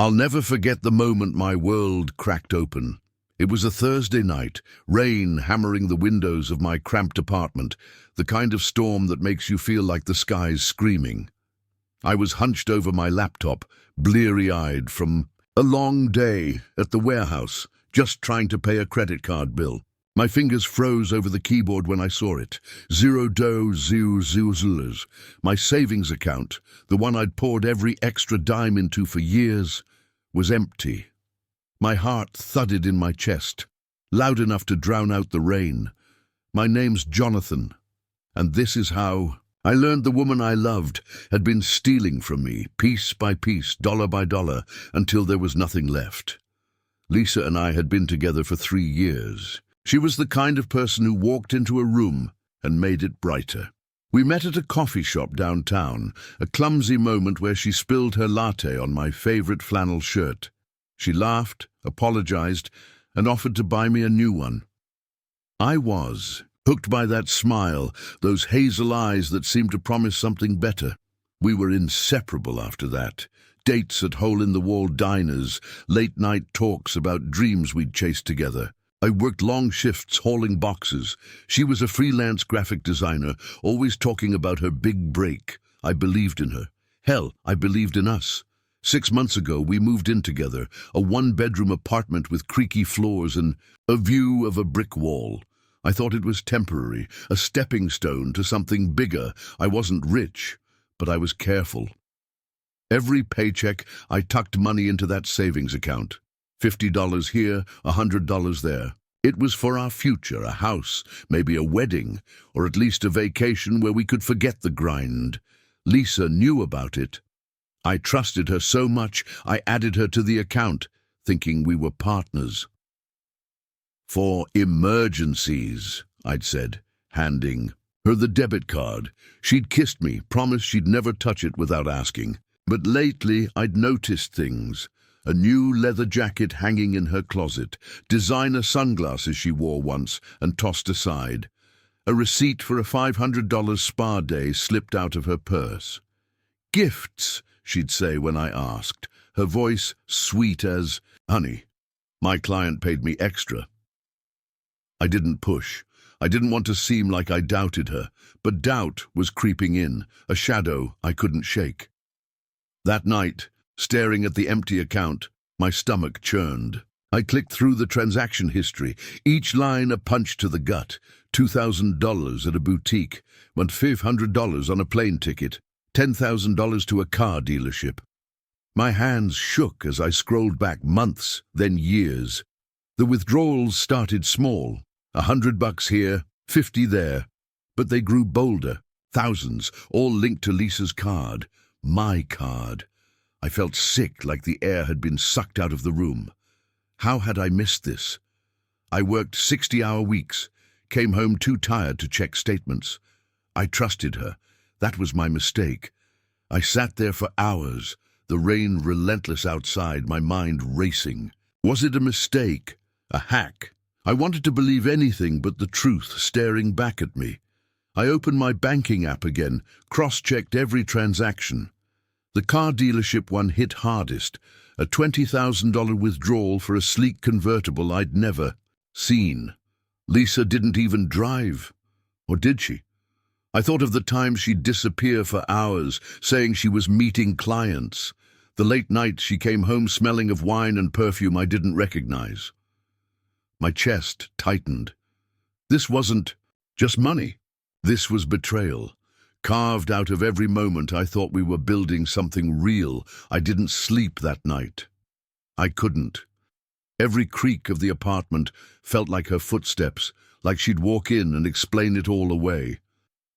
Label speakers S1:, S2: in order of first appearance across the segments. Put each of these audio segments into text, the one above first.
S1: I'll never forget the moment my world cracked open. It was a Thursday night, rain hammering the windows of my cramped apartment, the kind of storm that makes you feel like the sky's screaming. I was hunched over my laptop, bleary-eyed from a long day at the warehouse, just trying to pay a credit card bill. My fingers froze over the keyboard when I saw it. $0.00. My savings account, the one I'd poured every extra dime into for years, was empty. My heart thudded in my chest, loud enough to drown out the rain. My name's Jonathan, and this is how I learned the woman I loved had been stealing from me, piece by piece, dollar by dollar, until there was nothing left. Lisa and I had been together for 3 years. She was the kind of person who walked into a room and made it brighter. We met at a coffee shop downtown, a clumsy moment where she spilled her latte on my favorite flannel shirt. She laughed, apologized, and offered to buy me a new one. I was hooked by that smile, those hazel eyes that seemed to promise something better. We were inseparable after that. Dates at hole-in-the-wall diners, late-night talks about dreams we'd chased together. I worked long shifts hauling boxes. She was a freelance graphic designer, always talking about her big break. I believed in her. Hell, I believed in us. 6 months ago, we moved in together, a 1-bedroom apartment with creaky floors and a view of a brick wall. I thought it was temporary, a stepping stone to something bigger. I wasn't rich, but I was careful. Every paycheck, I tucked money into that savings account. $50 here, $100 there. It was for our future, a house, maybe a wedding, or at least a vacation where we could forget the grind. Lisa knew about it. I trusted her so much, I added her to the account, thinking we were partners. For emergencies, I'd said, handing her the debit card. She'd kissed me, promised she'd never touch it without asking. But lately, I'd noticed things. A new leather jacket hanging in her closet, designer sunglasses she wore once and tossed aside. A receipt for a $500 spa day slipped out of her purse. "Gifts," she'd say when I asked, her voice sweet as, "Honey, my client paid me extra." I didn't push. I didn't want to seem like I doubted her, but doubt was creeping in, a shadow I couldn't shake. That night, staring at the empty account, my stomach churned. I clicked through the transaction history, each line a punch to the gut. $2,000 at a boutique, $1,500 on a plane ticket, $10,000 to a car dealership. My hands shook as I scrolled back months, then years. The withdrawals started small, $100 here, 50 there, but they grew bolder, thousands, all linked to Lisa's card, my card. I felt sick, like the air had been sucked out of the room. How had I missed this? I worked 60-hour weeks, came home too tired to check statements. I trusted her. That was my mistake. I sat there for hours, the rain relentless outside, my mind racing. Was it a mistake? A hack? I wanted to believe anything but the truth staring back at me. I opened my banking app again, cross-checked every transaction. The car dealership one hit hardest, a $20,000 withdrawal for a sleek convertible I'd never seen. Lisa didn't even drive. Or did she? I thought of the times she'd disappear for hours, saying she was meeting clients. The late nights she came home smelling of wine and perfume I didn't recognize. My chest tightened. This wasn't just money. This was betrayal. Carved out of every moment I thought we were building something real. I didn't sleep that night. I couldn't. Every creak of the apartment felt like her footsteps, like she'd walk in and explain it all away.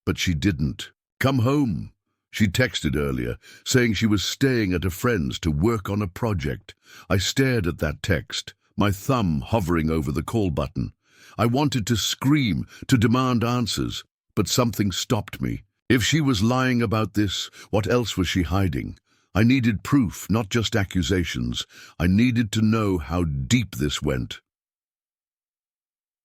S1: But she didn't. "Come home," she texted earlier, saying she was staying at a friend's to work on a project. I stared at that text, my thumb hovering over the call button. I wanted to scream, to demand answers, but something stopped me. If she was lying about this, what else was she hiding? I needed proof, not just accusations. I needed to know how deep this went.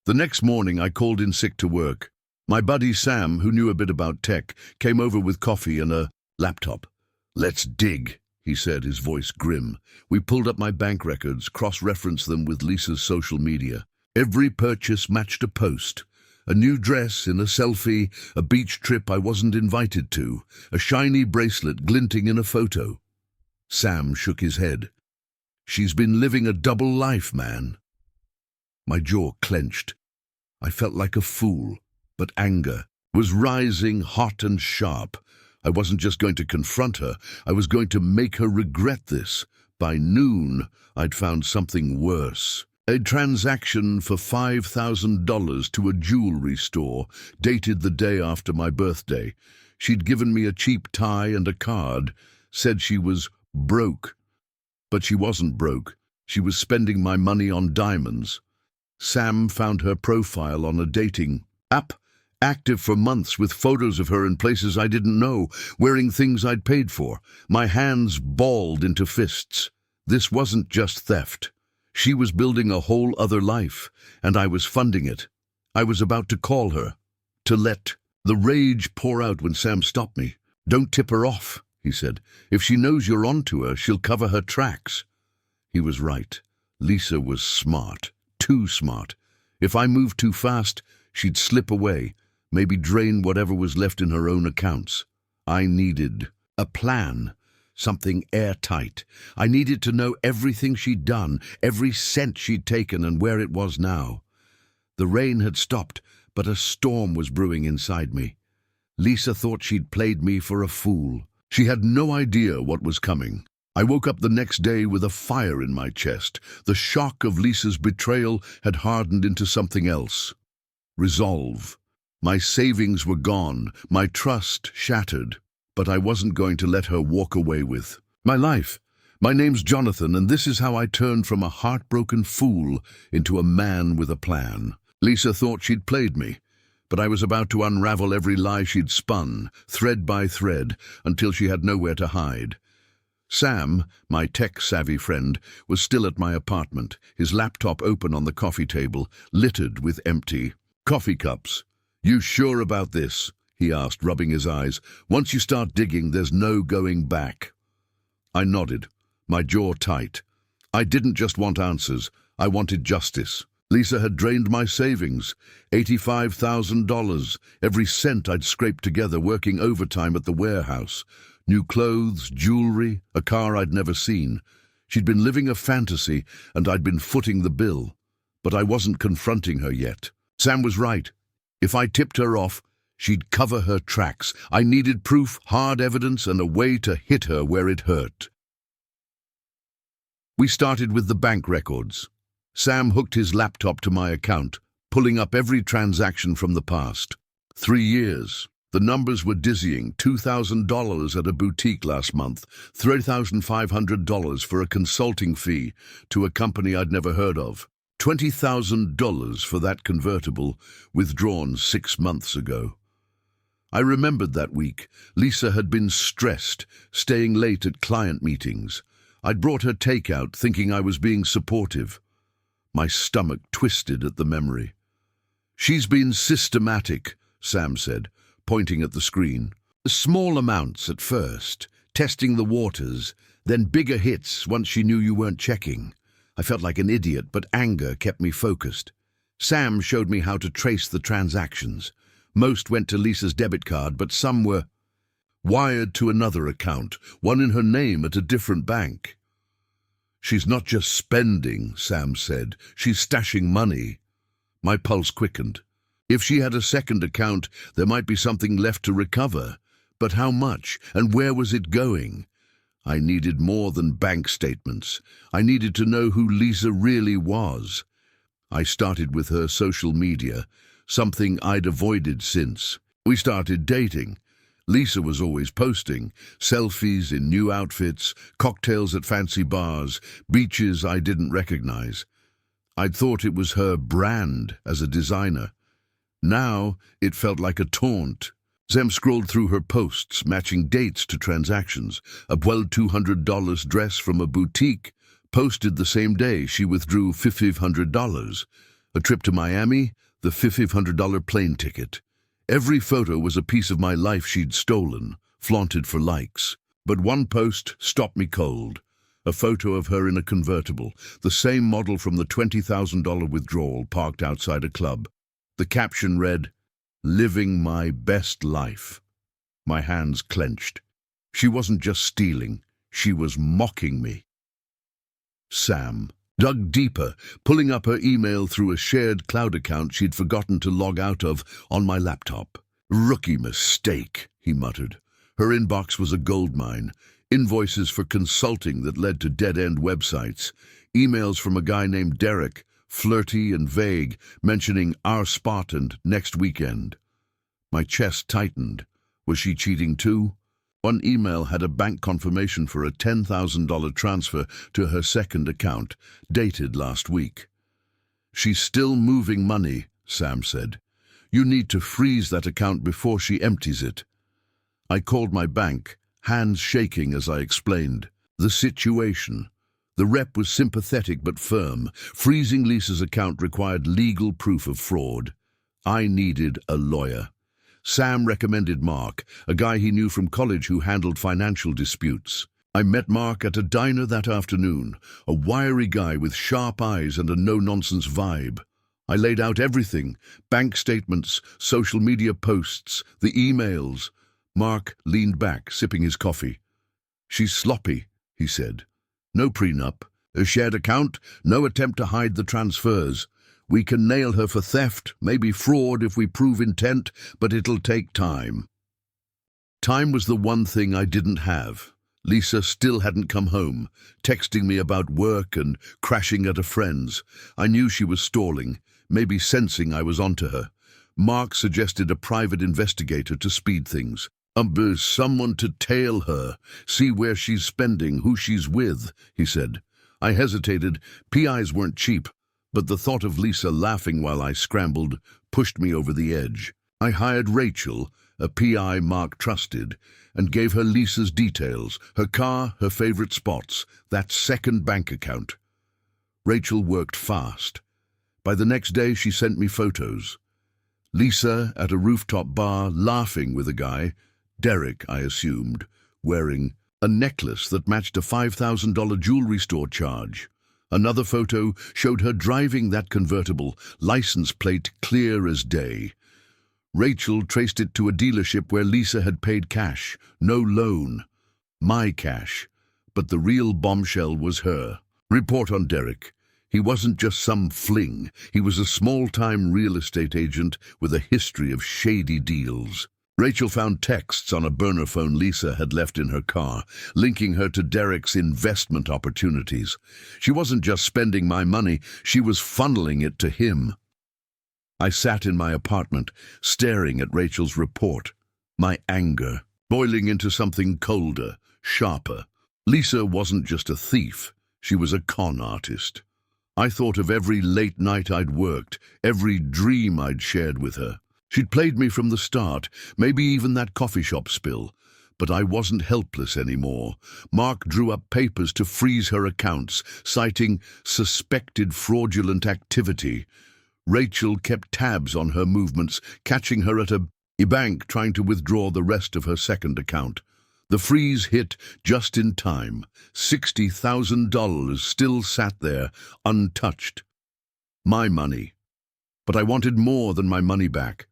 S1: The next morning, I called in sick to work. My buddy Sam, who knew a bit about tech, came over with coffee and a laptop. "Let's dig," he said, his voice grim. We pulled up my bank records, cross-referenced them with Lisa's social media. Every purchase matched a post. A new dress in a selfie, a beach trip I wasn't invited to, a shiny bracelet glinting in a photo. Sam shook his head. She's been living a double life, man. My jaw clenched. I felt like a fool, but anger was rising hot and sharp. I wasn't just going to confront her, I was going to make her regret this. By noon, I'd found something worse. A transaction for $5,000 to a jewelry store, dated the day after my birthday. She'd given me a cheap tie and a card, said she was broke. But she wasn't broke. She was spending my money on diamonds. Sam found her profile on a dating app, active for months with photos of her in places I didn't know, wearing things I'd paid for. My hands balled into fists. This wasn't just theft. She was building a whole other life, and I was funding it. I was about to call her, to let the rage pour out when Sam stopped me. Don't tip her off, he said. If she knows you're onto her, she'll cover her tracks. He was right. Lisa was smart, too smart. If I moved too fast, she'd slip away, maybe drain whatever was left in her own accounts. I needed a plan, something airtight. I needed to know everything she'd done, every cent she'd taken, and where it was now. The rain had stopped, but a storm was brewing inside me. Lisa thought she'd played me for a fool. She had no idea what was coming. I woke up the next day with a fire in my chest. The shock of Lisa's betrayal had hardened into something else. Resolve. My savings were gone, my trust shattered, but I wasn't going to let her walk away with my life. My name's Jonathan, and this is how I turned from a heartbroken fool into a man with a plan. Lisa thought she'd played me, but I was about to unravel every lie she'd spun, thread by thread, until she had nowhere to hide. Sam, my tech-savvy friend, was still at my apartment, his laptop open on the coffee table, littered with empty coffee cups. "You sure about this?" he asked, rubbing his eyes. "Once you start digging, there's no going back." I nodded, my jaw tight. I didn't just want answers, I wanted justice. Lisa had drained my savings, $85,000, every cent I'd scraped together working overtime at the warehouse. New clothes, jewelry, a car I'd never seen. She'd been living a fantasy, and I'd been footing the bill. But I wasn't confronting her yet. Sam was right. If I tipped her off, she'd cover her tracks. I needed proof, hard evidence, and a way to hit her where it hurt. We started with the bank records. Sam hooked his laptop to my account, pulling up every transaction from the past. 3 years. The numbers were dizzying. $2,000 at a boutique last month, $3,500 for a consulting fee to a company I'd never heard of, $20,000 for that convertible, withdrawn 6 months ago. I remembered that week. Lisa had been stressed, staying late at client meetings. I'd brought her takeout, thinking I was being supportive. My stomach twisted at the memory. "She's been systematic," Sam said, pointing at the screen. "Small amounts at first, testing the waters, then bigger hits once she knew you weren't checking." I felt like an idiot, but anger kept me focused. Sam showed me how to trace the transactions. Most went to Lisa's debit card, but some were wired to another account, one in her name at a different bank. "She's not just spending," Sam said. "She's stashing money." My pulse quickened. If she had a second account, there might be something left to recover. But how much, and where was it going? I needed more than bank statements. I needed to know who Lisa really was. I started with her social media, something I'd avoided since. We started dating. Lisa was always posting selfies in new outfits, cocktails at fancy bars, beaches I didn't recognize. I'd thought it was her brand as a designer. Now it felt like a taunt. Sam scrolled through her posts, matching dates to transactions. A $200 dress from a boutique, posted the same day she withdrew $500. A trip to Miami, the $500 plane ticket. Every photo was a piece of my life she'd stolen, flaunted for likes. But one post stopped me cold. A photo of her in a convertible, the same model from the $20,000 withdrawal parked outside a club. The caption read, "Living my best life." My hands clenched. She wasn't just stealing, she was mocking me. Sam dug deeper, pulling up her email through a shared cloud account she'd forgotten to log out of on my laptop. "Rookie mistake," he muttered. Her inbox was a goldmine. Invoices for consulting that led to dead-end websites. Emails from a guy named Derek, flirty and vague, mentioning our spot and next weekend. My chest tightened. Was she cheating too? One email had a bank confirmation for a $10,000 transfer to her second account, dated last week. "She's still moving money," Sam said. "You need to freeze that account before she empties it." I called my bank, hands shaking as I explained the situation. The rep was sympathetic but firm. Freezing Lisa's account required legal proof of fraud. I needed a lawyer. Sam recommended Mark, a guy he knew from college who handled financial disputes. I met Mark at a diner that afternoon, a wiry guy with sharp eyes and a no-nonsense vibe. I laid out everything, bank statements, social media posts, the emails. Mark leaned back, sipping his coffee. "She's sloppy," he said. "No prenup, a shared account, no attempt to hide the transfers. We can nail her for theft, maybe fraud if we prove intent, but it'll take time." Time was the one thing I didn't have. Lisa still hadn't come home, texting me about work and crashing at a friend's. I knew she was stalling, maybe sensing I was onto her. Mark suggested a private investigator to speed things. Someone to tail her, see where she's spending, who she's with," he said. I hesitated. PIs weren't cheap, but the thought of Lisa laughing while I scrambled pushed me over the edge. I hired Rachel, a PI Mark trusted, and gave her Lisa's details, her car, her favorite spots, that second bank account. Rachel worked fast. By the next day she sent me photos. Lisa at a rooftop bar laughing with a guy, Derek, I assumed, wearing a necklace that matched a $5,000 jewelry store charge. Another photo showed her driving that convertible, license plate clear as day. Rachel traced it to a dealership where Lisa had paid cash, no loan. My cash. But the real bombshell was her. Report on Derek. He wasn't just some fling. He was a small-time real estate agent with a history of shady deals. Rachel found texts on a burner phone Lisa had left in her car, linking her to Derek's investment opportunities. She wasn't just spending my money, she was funneling it to him. I sat in my apartment, staring at Rachel's report, my anger boiling into something colder, sharper. Lisa wasn't just a thief, she was a con artist. I thought of every late night I'd worked, every dream I'd shared with her. She'd played me from the start, maybe even that coffee shop spill. But I wasn't helpless anymore. Mark drew up papers to freeze her accounts, citing suspected fraudulent activity. Rachel kept tabs on her movements, catching her at a bank trying to withdraw the rest of her second account. The freeze hit just in time. $60,000 still sat there, untouched. My money. But I wanted more than my money back.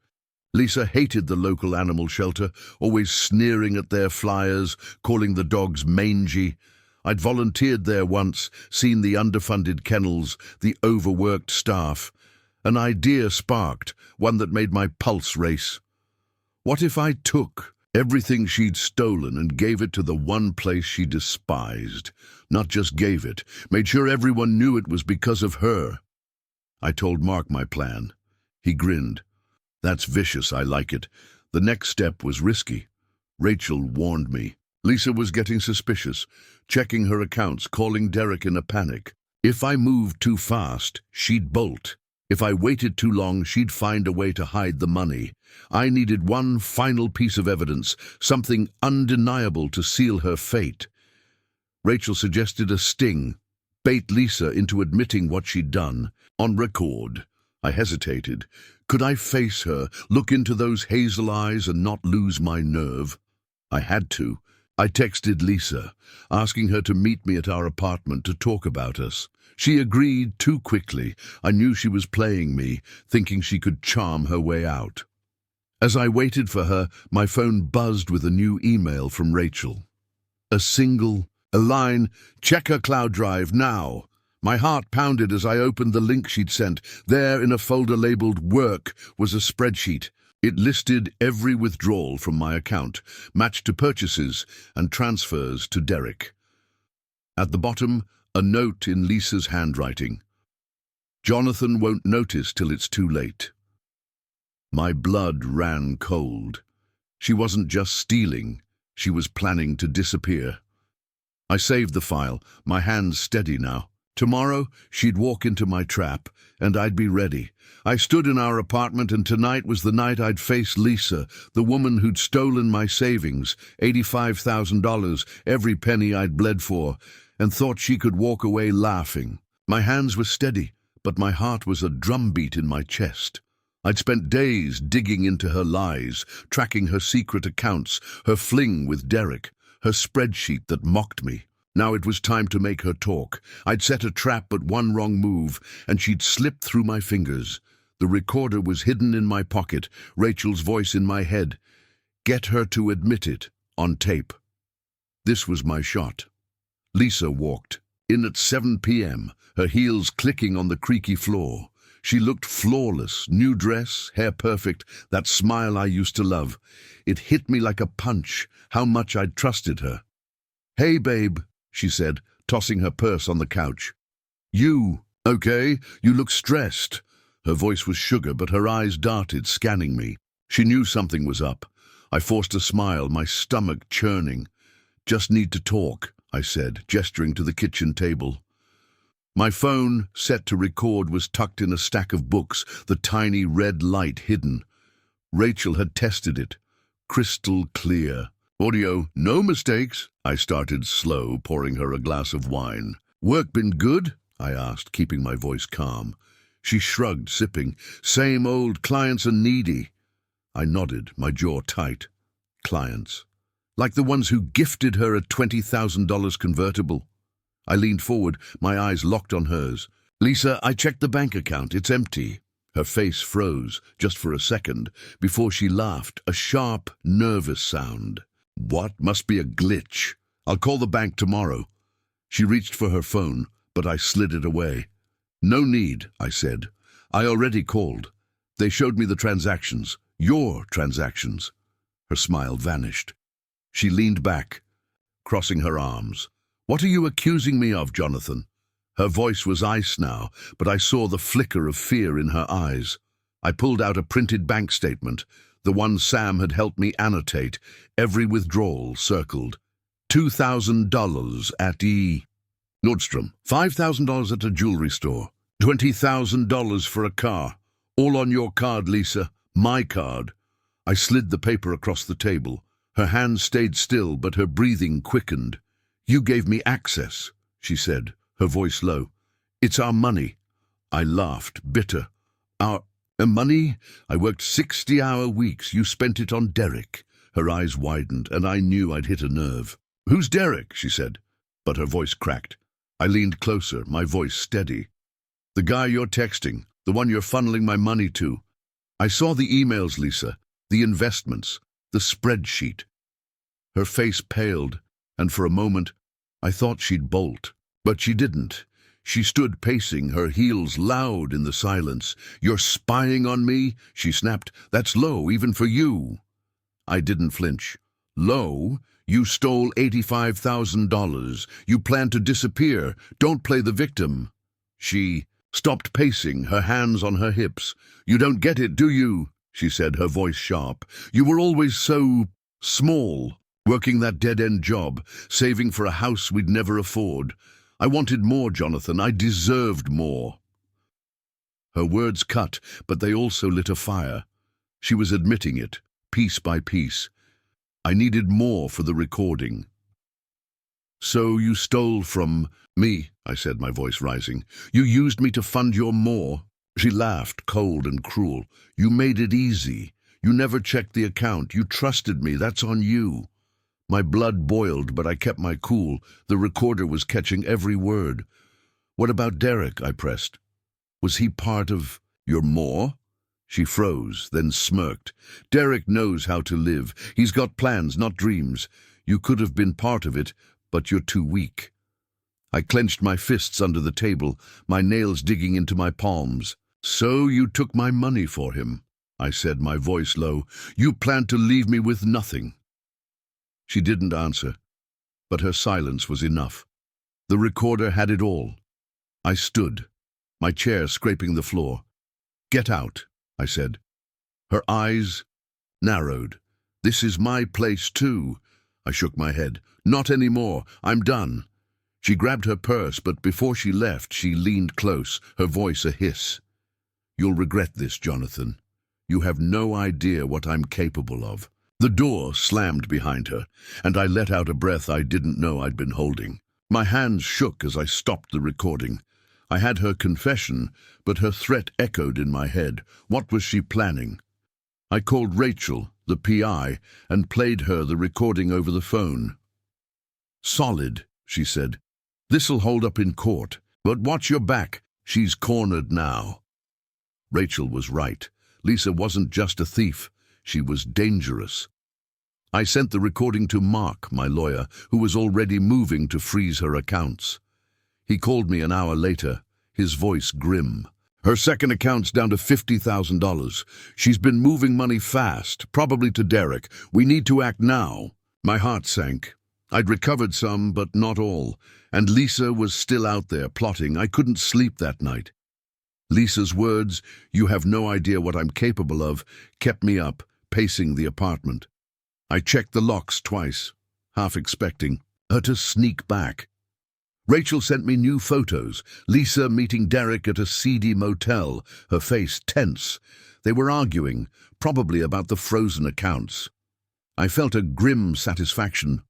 S1: Lisa hated the local animal shelter, always sneering at their flyers, calling the dogs mangy. I'd volunteered there once, seen the underfunded kennels, the overworked staff. An idea sparked, one that made my pulse race. What if I took everything she'd stolen and gave it to the one place she despised? Not just gave it, made sure everyone knew it was because of her. I told Mark my plan. He grinned. That's vicious, I like it. The next step was risky. Rachel warned me. Lisa was getting suspicious, checking her accounts, calling Derek in a panic. If I moved too fast, she'd bolt. If I waited too long, she'd find a way to hide the money. I needed one final piece of evidence, something undeniable to seal her fate. Rachel suggested a sting, bait Lisa into admitting what she'd done, on record. I hesitated. Could I face her, look into those hazel eyes and not lose my nerve? I had to. I texted Lisa, asking her to meet me at our apartment to talk about us. She agreed too quickly. I knew she was playing me, thinking she could charm her way out. As I waited for her, my phone buzzed with a new email from Rachel. A line, "Check her cloud drive now." My heart pounded as I opened the link she'd sent. There, in a folder labeled Work, was a spreadsheet. It listed every withdrawal from my account, matched to purchases and transfers to Derek. At the bottom, a note in Lisa's handwriting. "Jonathan won't notice till it's too late." My blood ran cold. She wasn't just stealing, she was planning to disappear. I saved the file, my hands steady now. Tomorrow, she'd walk into my trap, and I'd be ready. I stood in our apartment, and tonight was the night I'd face Lisa, the woman who'd stolen my savings, $85,000, every penny I'd bled for, and thought she could walk away laughing. My hands were steady, but my heart was a drumbeat in my chest. I'd spent days digging into her lies, tracking her secret accounts, her fling with Derek, her spreadsheet that mocked me. Now it was time to make her talk. I'd set a trap, but one wrong move, and she'd slipped through my fingers. The recorder was hidden in my pocket, Rachel's voice in my head. Get her to admit it, on tape. This was my shot. Lisa walked in at 7 p.m., her heels clicking on the creaky floor. She looked flawless, new dress, hair perfect, that smile I used to love. It hit me like a punch, how much I'd trusted her. "Hey, babe," she said, tossing her purse on the couch. "You, okay? You look stressed." Her voice was sugar, but her eyes darted, scanning me. She knew something was up. I forced a smile, my stomach churning. "Just need to talk," I said, gesturing to the kitchen table. My phone, set to record, was tucked in a stack of books, the tiny red light hidden. Rachel had tested it. Crystal clear. "Audio, no mistakes," I started slow, pouring her a glass of wine. "Work been good?" I asked, keeping my voice calm. She shrugged, sipping. "Same old, clients are needy." I nodded, my jaw tight. Clients. Like the ones who gifted her a $20,000 convertible. I leaned forward, my eyes locked on hers. "Lisa, I checked the bank account. It's empty." Her face froze, just for a second, before she laughed, a sharp, nervous sound. "What? Must be a glitch. I'll call the bank tomorrow." She reached for her phone, but I slid it away. "No need," I said. "I already called. They showed me the transactions. Your transactions." Her smile vanished. She leaned back, crossing her arms. "What are you accusing me of, Jonathan?" Her voice was ice now, but I saw the flicker of fear in her eyes. I pulled out a printed bank statement, the one Sam had helped me annotate, every withdrawal circled. $2,000 at Nordstrom, $5,000 at a jewelry store, $20,000 for a car. All on your card, Lisa, my card. I slid the paper across the table. Her hand stayed still, but her breathing quickened. "You gave me access," she said, her voice low. "It's our money." I laughed, bitter. Our money? I worked 60-hour weeks. You spent it on Derek." Her eyes widened, and I knew I'd hit a nerve. "Who's Derek?" she said, but her voice cracked. I leaned closer, my voice steady. "The guy you're texting, the one you're funneling my money to." I saw the emails, Lisa, the investments, the spreadsheet. Her face paled, and for a moment, I thought she'd bolt. But she didn't. She stood pacing, her heels loud in the silence. "You're spying on me?" she snapped. "That's low, even for you." I didn't flinch. "Low? You stole $85,000. You plan to disappear. Don't play the victim." She stopped pacing, her hands on her hips. "You don't get it, do you?" she said, her voice sharp. "You were always so small. Working that dead-end job, saving for a house we'd never afford. I wanted more, Jonathan. I deserved more." Her words cut, but they also lit a fire. She was admitting it, piece by piece. I needed more for the recording. "So you stole from me," I said, my voice rising. "You used me to fund your more." She laughed, cold and cruel. "You made it easy. You never checked the account. You trusted me. That's on you." My blood boiled, but I kept my cool. The recorder was catching every word. "What about Derek?" I pressed. "Was he part of your more?" She froze, then smirked. "Derek knows how to live. He's got plans, not dreams. You could have been part of it, but you're too weak." I clenched my fists under the table, my nails digging into my palms. "So you took my money for him," I said, my voice low. "You planned to leave me with nothing." She didn't answer, but her silence was enough. The recorder had it all. I stood, my chair scraping the floor. "Get out," I said. Her eyes narrowed. "This is my place too." I shook my head. "Not anymore. I'm done." She grabbed her purse, but before she left, she leaned close, her voice a hiss. "You'll regret this, Jonathan. You have no idea what I'm capable of." The door slammed behind her, and I let out a breath I didn't know I'd been holding. My hands shook as I stopped the recording. I had her confession, but her threat echoed in my head. What was she planning? I called Rachel, the PI, and played her the recording over the phone. "Solid," she said. "This'll hold up in court, but watch your back. She's cornered now." Rachel was right. Lisa wasn't just a thief. She was dangerous. I sent the recording to Mark, my lawyer, who was already moving to freeze her accounts. He called me an hour later, his voice grim. "Her second account's down to $50,000. She's been moving money fast, probably to Derek. We need to act now." My heart sank. I'd recovered some, but not all, and Lisa was still out there plotting. I couldn't sleep that night. Lisa's words, "You have no idea what I'm capable of," kept me up, pacing the apartment. I checked the locks twice, half expecting her to sneak back. Rachel sent me new photos. Lisa meeting Derek at a seedy motel, her face tense. They were arguing, probably about the frozen accounts. I felt a grim satisfaction,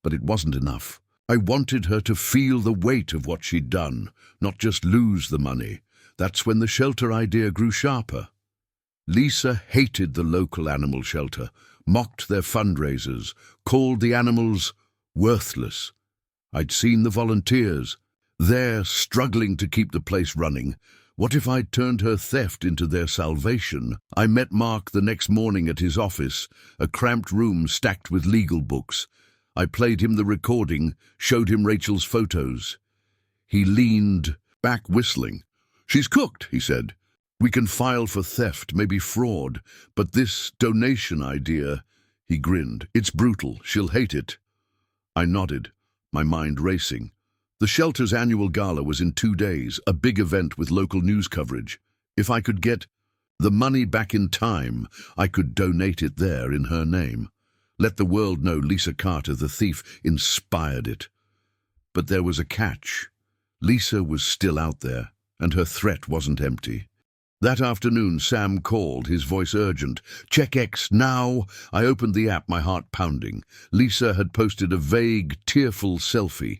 S1: but it wasn't enough. I wanted her to feel the weight of what she'd done, not just lose the money. That's when the shelter idea grew sharper. Lisa hated the local animal shelter, mocked their fundraisers, called the animals worthless. I'd seen the volunteers. They're struggling to keep the place running. What if I'd turned her theft into their salvation? I met Mark the next morning at his office, a cramped room stacked with legal books. I played him the recording, showed him Rachel's photos. He leaned back whistling. "She's cooked," he said. "We can file for theft, maybe fraud, but this donation idea," he grinned, "it's brutal. She'll hate it." I nodded, my mind racing. The shelter's annual gala was in 2 days, a big event with local news coverage. If I could get the money back in time, I could donate it there in her name. Let the world know Lisa Carter, the thief, inspired it. But there was a catch. Lisa was still out there, and her threat wasn't empty. That afternoon, Sam called, his voice urgent. "Check X now!" I opened the app, my heart pounding. Lisa had posted a vague, tearful selfie.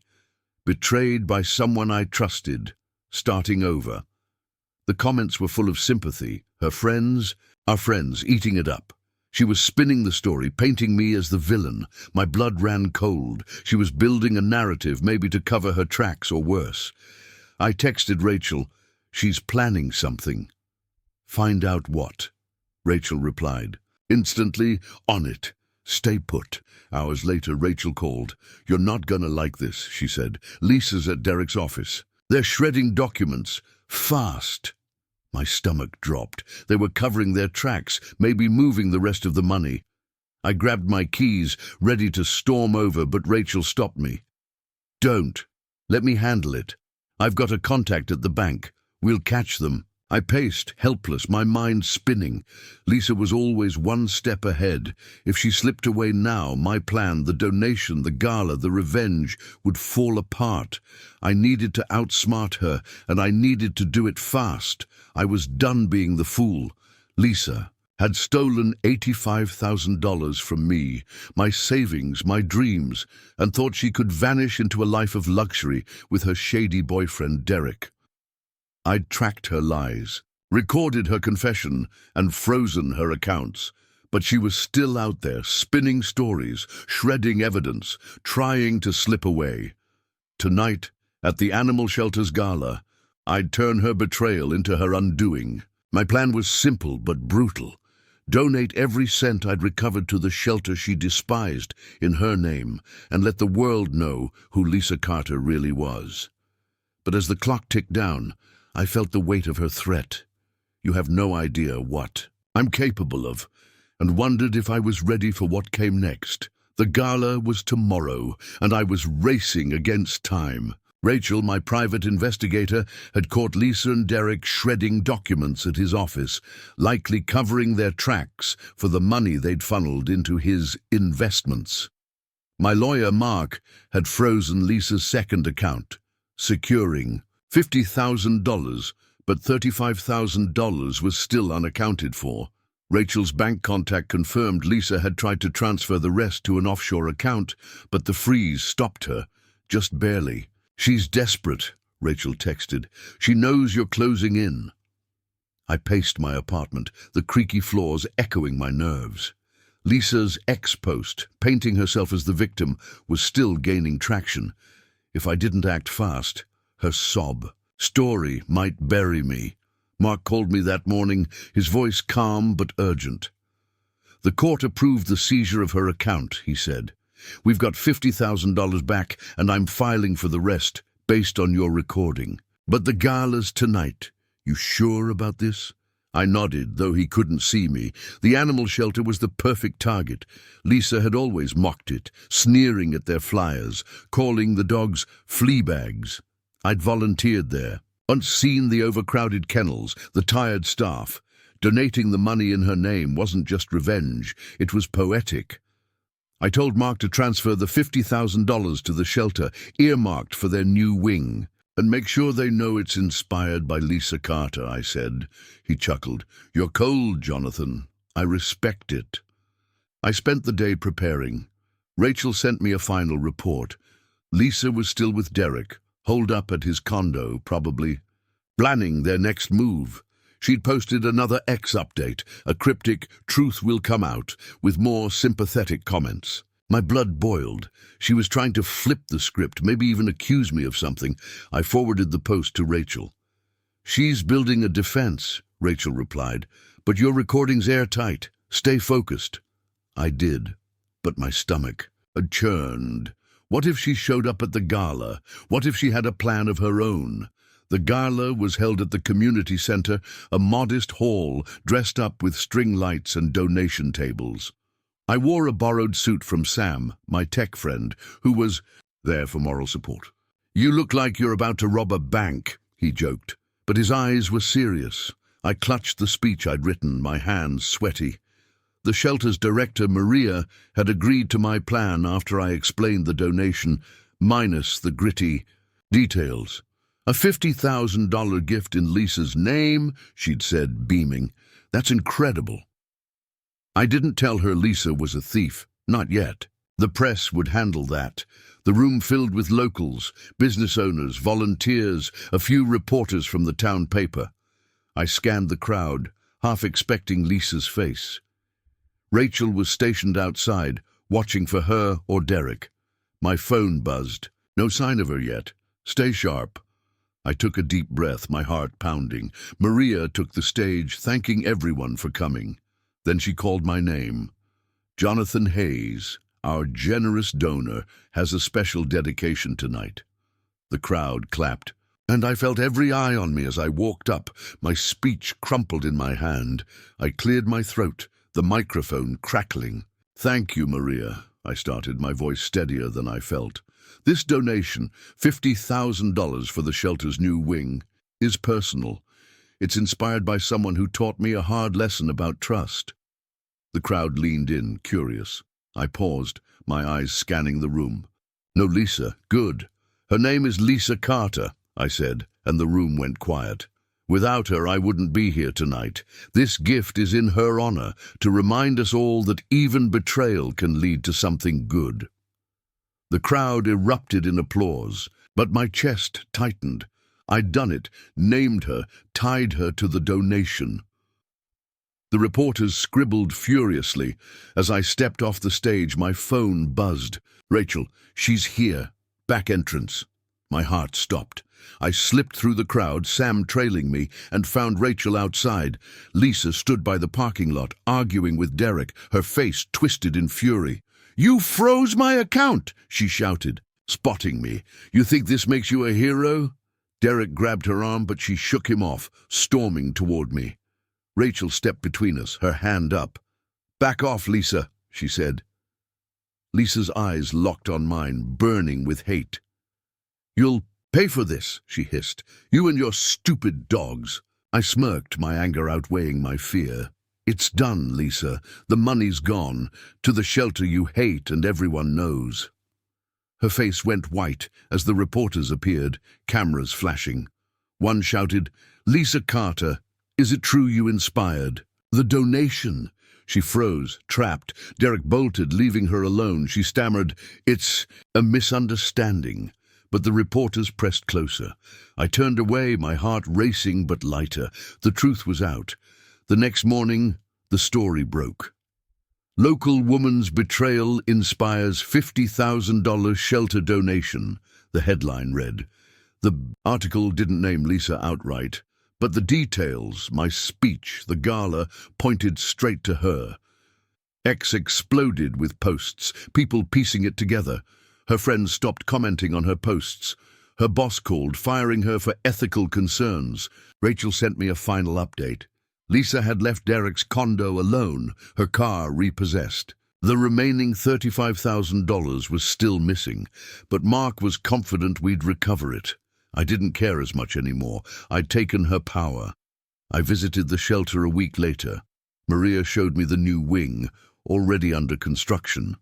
S1: Betrayed by someone I trusted, starting over. The comments were full of sympathy. Her friends, our friends, eating it up. She was spinning the story, painting me as the villain. My blood ran cold. She was building a narrative, maybe to cover her tracks or worse. I texted Rachel, "She's planning something." "Find out what?" Rachel replied. Instantly, "On it. Stay put." Hours later, Rachel called. "You're not gonna like this," she said. "Lisa's at Derek's office. They're shredding documents. Fast." My stomach dropped. They were covering their tracks, maybe moving the rest of the money. I grabbed my keys, ready to storm over, but Rachel stopped me. "Don't. Let me handle it. I've got a contact at the bank. We'll catch them." I paced, helpless, my mind spinning. Lisa was always one step ahead. If she slipped away now, my plan, the donation, the gala, the revenge, would fall apart. I needed to outsmart her, and I needed to do it fast. I was done being the fool. Lisa had stolen $85,000 from me, my savings, my dreams, and thought she could vanish into a life of luxury with her shady boyfriend, Derek. I'd tracked her lies, recorded her confession, and frozen her accounts. But she was still out there, spinning stories, shredding evidence, trying to slip away. Tonight, at the animal shelter's gala, I'd turn her betrayal into her undoing. My plan was simple but brutal. Donate every cent I'd recovered to the shelter she despised in her name, and let the world know who Lisa Carter really was. But as the clock ticked down, I felt the weight of her threat. You have no idea what I'm capable of, and wondered if I was ready for what came next. The gala was tomorrow, and I was racing against time. Rachel, my private investigator, had caught Lisa and Derek shredding documents at his office, likely covering their tracks for the money they'd funneled into his investments. My lawyer, Mark, had frozen Lisa's second account, securing $50,000, but $35,000 was still unaccounted for. Rachel's bank contact confirmed Lisa had tried to transfer the rest to an offshore account, but the freeze stopped her, just barely. "She's desperate," Rachel texted. "She knows you're closing in." I paced my apartment, the creaky floors echoing my nerves. Lisa's ex-post, painting herself as the victim, was still gaining traction. If I didn't act fast, her sob story might bury me. Mark called me that morning, his voice calm but urgent. "The court approved the seizure of her account," he said. "We've got $50,000 back, and I'm filing for the rest, based on your recording. But the gala's tonight. You sure about this?" I nodded, though he couldn't see me. The animal shelter was the perfect target. Lisa had always mocked it, sneering at their flyers, calling the dogs flea bags. I'd volunteered there, once seen the overcrowded kennels, the tired staff. Donating the money in her name wasn't just revenge, it was poetic. I told Mark to transfer the $50,000 to the shelter, earmarked for their new wing. "And make sure they know it's inspired by Lisa Carter," I said. He chuckled. "You're cold, Jonathan. I respect it." I spent the day preparing. Rachel sent me a final report. Lisa was still with Derek, holed up at his condo, probably planning their next move. She'd posted another X update, a cryptic "truth will come out," with more sympathetic comments. My blood boiled. She was trying to flip the script, maybe even accuse me of something. I forwarded the post to Rachel. "She's building a defense," Rachel replied, "but your recording's airtight. Stay focused." I did, but my stomach had churned. What if she showed up at the gala? What if she had a plan of her own? The gala was held at the community center, a modest hall dressed up with string lights and donation tables. I wore a borrowed suit from Sam, my tech friend, who was there for moral support. "You look like you're about to rob a bank," he joked, but his eyes were serious. I clutched the speech I'd written, my hands sweaty. The shelter's director, Maria, had agreed to my plan after I explained the donation, minus the gritty details. "A $50,000 gift in Lisa's name," she'd said, beaming. "That's incredible." I didn't tell her Lisa was a thief, not yet. The press would handle that. The room filled with locals, business owners, volunteers, a few reporters from the town paper. I scanned the crowd, half expecting Lisa's face. Rachel was stationed outside, watching for her or Derek. My phone buzzed. "No sign of her yet. Stay sharp." I took a deep breath, my heart pounding. Maria took the stage, thanking everyone for coming. Then she called my name. "Jonathan Hayes, our generous donor, has a special dedication tonight." The crowd clapped, and I felt every eye on me as I walked up, my speech crumpled in my hand. I cleared my throat, the microphone crackling. "Thank you, Maria," I started, my voice steadier than I felt. "This donation, $50,000 for the shelter's new wing, is personal. It's inspired by someone who taught me a hard lesson about trust." The crowd leaned in, curious. I paused, my eyes scanning the room. "No Lisa. Good. Her name is Lisa Carter," I said, and the room went quiet. "Without her, I wouldn't be here tonight. This gift is in her honor, to remind us all that even betrayal can lead to something good." The crowd erupted in applause, but my chest tightened. I'd done it, named her, tied her to the donation. The reporters scribbled furiously. As I stepped off the stage, my phone buzzed. "Rachel, she's here. Back entrance." My heart stopped. I slipped through the crowd, Sam trailing me, and found Rachel outside. Lisa stood by the parking lot, arguing with Derek, her face twisted in fury. "You froze my account!" she shouted, spotting me. "You think this makes you a hero?" Derek grabbed her arm, but she shook him off, storming toward me. Rachel stepped between us, her hand up. "Back off, Lisa," she said. Lisa's eyes locked on mine, burning with hate. "You'll pay for this," she hissed. "You and your stupid dogs." I smirked, my anger outweighing my fear. "It's done, Lisa. The money's gone. To the shelter you hate and everyone knows." Her face went white as the reporters appeared, cameras flashing. One shouted, "Lisa Carter, is it true you inspired?" "The donation." She froze, trapped. Derek bolted, leaving her alone. She stammered, "It's a misunderstanding." But the reporters pressed closer. I turned away, my heart racing but lighter. The truth was out. The next morning, the story broke. "Local woman's betrayal inspires $50,000 shelter donation," the headline read. The article didn't name Lisa outright, but the details, my speech, the gala, pointed straight to her. X exploded with posts, people piecing it together. Her friends stopped commenting on her posts. Her boss called, firing her for ethical concerns. Rachel sent me a final update. Lisa had left Derek's condo alone, her car repossessed. The remaining $35,000 was still missing, but Mark was confident we'd recover it. I didn't care as much anymore. I'd taken her power. I visited the shelter a week later. Maria showed me the new wing, already under construction.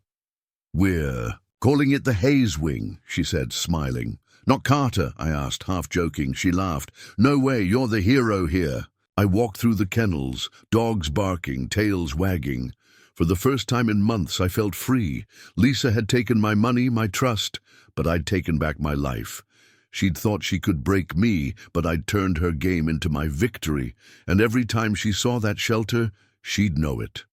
S1: "We're calling it the Hayes Wing," she said, smiling. "Not Carter?" I asked, half joking. She laughed. "No way, you're the hero here." I walked through the kennels, dogs barking, tails wagging. For the first time in months, I felt free. Lisa had taken my money, my trust, but I'd taken back my life. She'd thought she could break me, but I'd turned her game into my victory, and every time she saw that shelter, she'd know it.